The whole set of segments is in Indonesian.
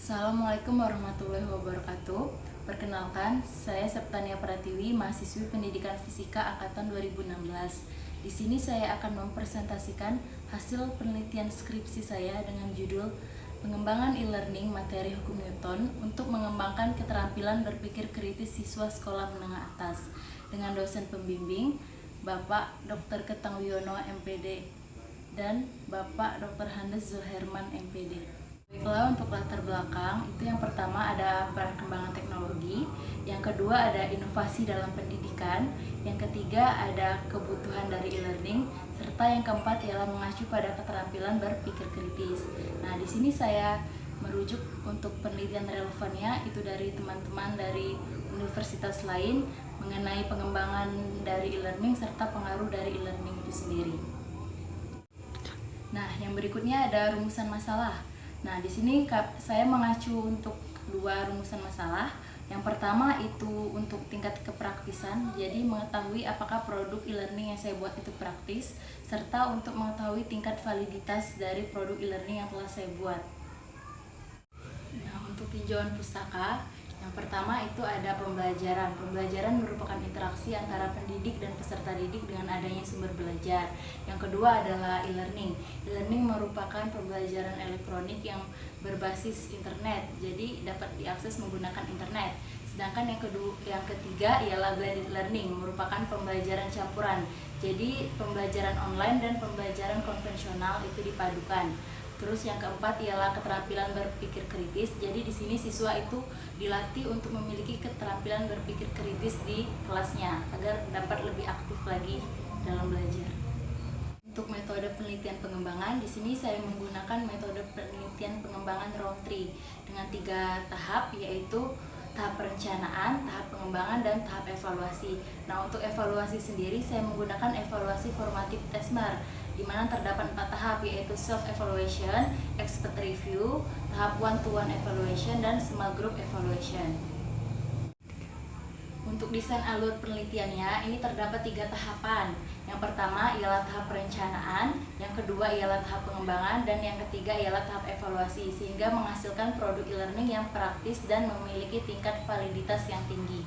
Assalamualaikum warahmatullahi wabarakatuh. Perkenalkan, saya Septania Pratiwi, mahasiswi Pendidikan Fisika angkatan 2016. Di sini saya akan mempresentasikan hasil penelitian skripsi saya dengan judul Pengembangan e-learning materi hukum Newton untuk mengembangkan keterampilan berpikir kritis siswa sekolah menengah atas dengan dosen pembimbing Bapak Dr. Ketang Wiono MPD dan Bapak Dr. Handes Zulherman MPD. Baiklah, untuk latar belakang itu yang pertama ada perkembangan teknologi, yang kedua ada inovasi dalam pendidikan, yang ketiga ada kebutuhan dari e-learning, serta yang keempat ialah mengacu pada keterampilan berpikir kritis. Nah, di sini saya merujuk untuk penelitian relevannya itu dari teman-teman dari universitas lain mengenai pengembangan dari e-learning serta pengaruh dari e-learning itu sendiri. Nah, yang berikutnya ada rumusan masalah. Nah, di sini saya mengacu untuk dua rumusan masalah. Yang pertama itu untuk tingkat kepraktisan, jadi mengetahui apakah produk e-learning yang saya buat itu praktis, serta untuk mengetahui tingkat validitas dari produk e-learning yang telah saya buat. Nah, untuk tinjauan pustaka, yang pertama itu ada pembelajaran. Pembelajaran merupakan interaksi antara pendidik dan peserta didik dengan adanya sumber belajar. Yang kedua adalah e-learning. E-learning merupakan pembelajaran elektronik yang berbasis internet, jadi dapat diakses menggunakan internet. Sedangkan yang ketiga ialah blended learning, merupakan pembelajaran campuran. Jadi pembelajaran online dan pembelajaran konvensional itu dipadukan. Terus yang keempat ialah keterampilan berpikir kritis. Jadi di sini siswa itu dilatih untuk memiliki keterampilan berpikir kritis di kelasnya agar dapat lebih aktif lagi dalam belajar. Untuk metode penelitian pengembangan, di sini saya menggunakan metode penelitian pengembangan round 3 dengan 3 tahap, yaitu tahap perencanaan, tahap pengembangan, dan tahap evaluasi. Nah, untuk evaluasi sendiri saya menggunakan evaluasi formatif Tesmer, di mana terdapat 4 tahap, yaitu self-evaluation, expert review, tahap one-to-one evaluation, dan small group evaluation. Untuk desain alur penelitiannya, ini terdapat 3 tahapan. Yang pertama ialah tahap perencanaan, yang kedua ialah tahap pengembangan, dan yang ketiga ialah tahap evaluasi, sehingga menghasilkan produk e-learning yang praktis dan memiliki tingkat validitas yang tinggi.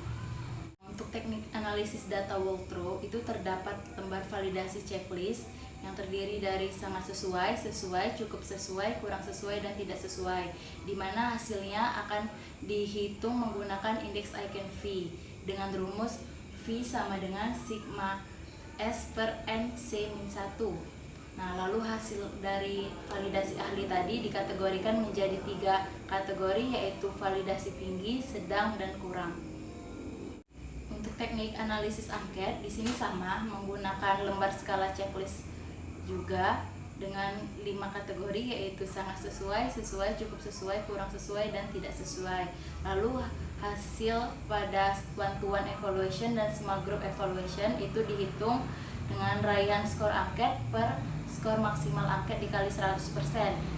Untuk teknik analisis data walkthrough, itu terdapat lembar validasi checklist yang terdiri dari sangat sesuai, sesuai, cukup sesuai, kurang sesuai, dan tidak sesuai, di mana hasilnya akan dihitung menggunakan indeks Eigen-V dengan rumus V sama dengan sigma S per N C-1. Nah, lalu hasil dari validasi ahli tadi dikategorikan menjadi 3 kategori, yaitu validasi tinggi, sedang, dan kurang. Untuk teknik analisis angket, di sini sama menggunakan lembar skala checklist juga dengan 5 kategori, yaitu sangat sesuai, sesuai, cukup sesuai, kurang sesuai, dan tidak sesuai. Lalu hasil pada one-to-one evaluation dan small group evaluation itu dihitung dengan raihan skor angket per skor maksimal angket dikali 100%,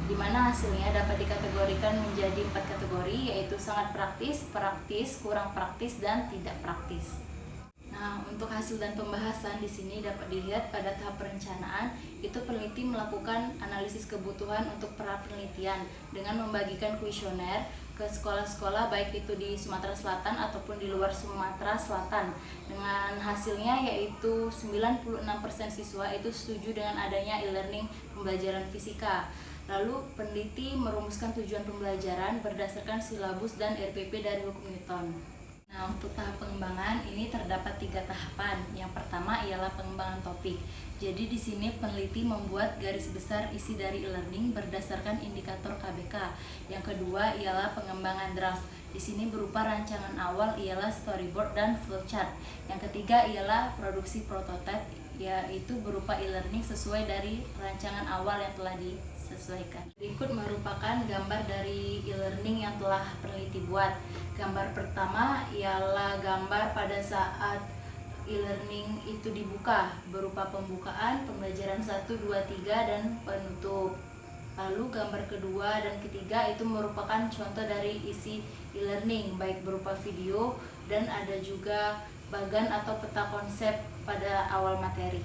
di mana hasilnya dapat dikategorikan menjadi 4 kategori, yaitu sangat praktis, praktis, kurang praktis, dan tidak praktis. Nah, untuk hasil dan pembahasan di sini dapat dilihat pada tahap perencanaan, itu peneliti melakukan analisis kebutuhan untuk pra penelitian dengan membagikan kuesioner ke sekolah-sekolah baik itu di Sumatera Selatan ataupun di luar Sumatera Selatan. Dengan hasilnya yaitu 96% siswa itu setuju dengan adanya e-learning pembelajaran fisika. Lalu peneliti merumuskan tujuan pembelajaran berdasarkan silabus dan RPP dari hukum Newton. Nah, untuk tahap pengembangan ini terdapat 3 tahapan. Yang pertama ialah pengembangan topik. Jadi di sini peneliti membuat garis besar isi dari e-learning berdasarkan indikator KBK. Yang kedua ialah pengembangan draft. Di sini berupa rancangan awal ialah storyboard dan flowchart. Yang ketiga ialah produksi prototipe, yaitu berupa e-learning sesuai dari rancangan awal yang telah disesuaikan. Berikut merupakan gambar dari e-learning yang telah peneliti buat. Gambar pertama ialah gambar pada saat e-learning itu dibuka, berupa pembukaan, pembelajaran 1, 2, 3, dan penutup. Lalu gambar kedua dan ketiga itu merupakan contoh dari isi e-learning, baik berupa video dan ada juga bagan atau peta konsep pada awal materi.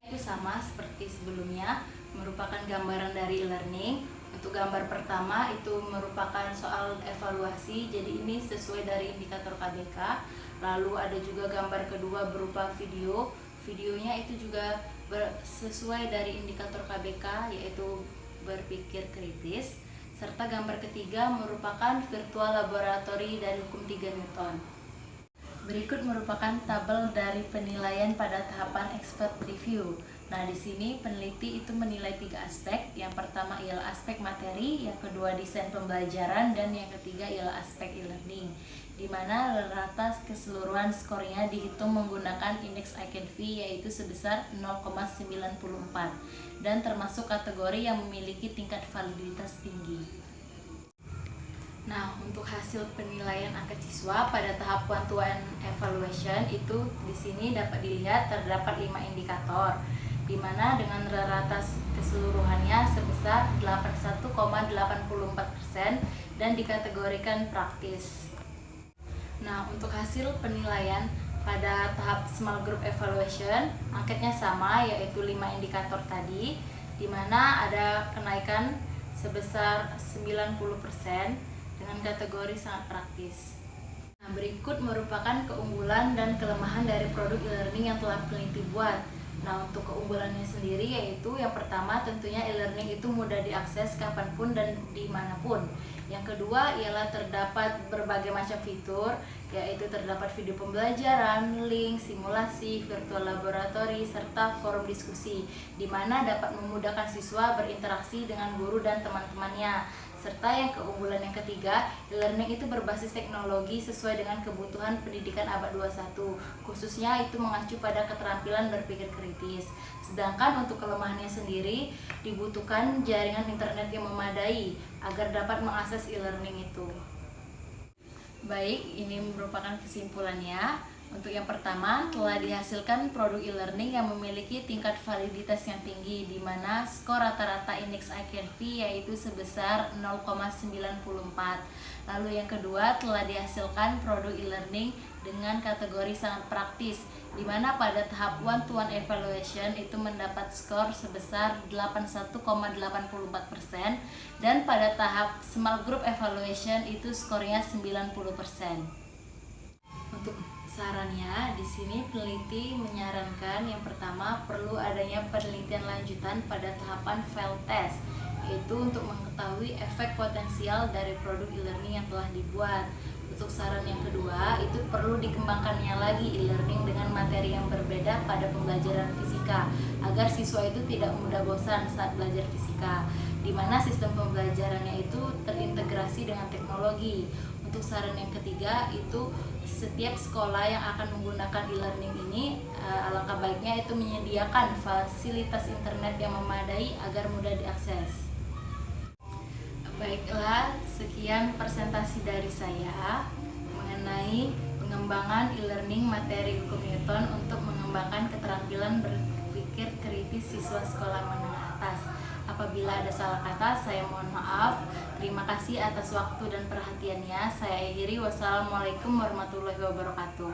Itu sama seperti sebelumnya, merupakan gambaran dari e-learning. untuk gambar pertama itu merupakan soal evaluasi, jadi ini sesuai dari indikator KBK. Lalu ada juga gambar kedua berupa videonya itu juga sesuai dari indikator KBK, yaitu berpikir kritis. Serta gambar ketiga merupakan virtual laboratory dari hukum 3 Newton. Berikut merupakan tabel dari penilaian pada tahapan expert review. Nah, di sini peneliti itu menilai 3 aspek. Yang pertama ialah aspek materi, yang kedua desain pembelajaran, dan yang ketiga ialah aspek e-learning. Di mana rata keseluruhan skornya dihitung menggunakan indeks ICANV yaitu sebesar 0,94 dan termasuk kategori yang memiliki tingkat validitas tinggi. Nah, untuk hasil penilaian angka siswa pada tahap one-to-one evaluation itu di sini dapat dilihat terdapat 5 indikator, di mana dengan rata keseluruhannya sebesar 81,84% dan dikategorikan praktis. Nah, untuk hasil penilaian pada tahap small group evaluation, angkanya sama yaitu 5 indikator tadi, di mana ada kenaikan sebesar 90% dengan kategori sangat praktis. Nah, berikut merupakan keunggulan dan kelemahan dari produk e-learning yang telah peneliti buat. Nah, untuk keunggulannya sendiri yaitu yang pertama tentunya e-learning itu mudah diakses kapanpun dan dimanapun. Yang kedua ialah terdapat berbagai macam fitur, yaitu terdapat video pembelajaran, link, simulasi, virtual laboratory, serta forum diskusi, di mana dapat memudahkan siswa berinteraksi dengan guru dan teman-temannya. Serta yang keunggulan yang ketiga, e-learning itu berbasis teknologi sesuai dengan kebutuhan pendidikan abad 21, khususnya itu mengacu pada keterampilan berpikir kritis. Sedangkan untuk kelemahannya sendiri, dibutuhkan jaringan internet yang memadai agar dapat mengakses e-learning itu. Baik, ini merupakan kesimpulannya. Untuk yang pertama, telah dihasilkan produk e-learning yang memiliki tingkat validitas yang tinggi, di mana skor rata-rata indeks ICANV yaitu sebesar 0,94. Lalu yang kedua, telah dihasilkan produk e-learning dengan kategori sangat praktis, di mana pada tahap one-to-one evaluation itu mendapat skor sebesar 81,84% dan pada tahap small group evaluation itu skornya 90%. Untuk sarannya, di sini peneliti menyarankan yang pertama perlu adanya penelitian lanjutan pada tahapan field test, yaitu untuk mengetahui efek potensial dari produk e-learning yang telah dibuat. Untuk saran yang kedua, itu perlu dikembangkannya lagi e-learning dengan materi yang berbeda pada pembelajaran fisika, agar siswa itu tidak mudah bosan saat belajar fisika, di mana sistem pembelajarannya itu terintegrasi dengan teknologi. Untuk saran yang ketiga, itu setiap sekolah yang akan menggunakan e-learning ini alangkah baiknya itu menyediakan fasilitas internet yang memadai agar mudah diakses. Baiklah, sekian presentasi dari saya mengenai pengembangan e-learning materi hukum Newton untuk mengembangkan keterampilan berpikir kritis siswa sekolah menengah atas. Apabila ada salah kata, saya mohon maaf. Terima kasih atas waktu dan perhatiannya. Saya akhiri. Wassalamualaikum warahmatullahi wabarakatuh.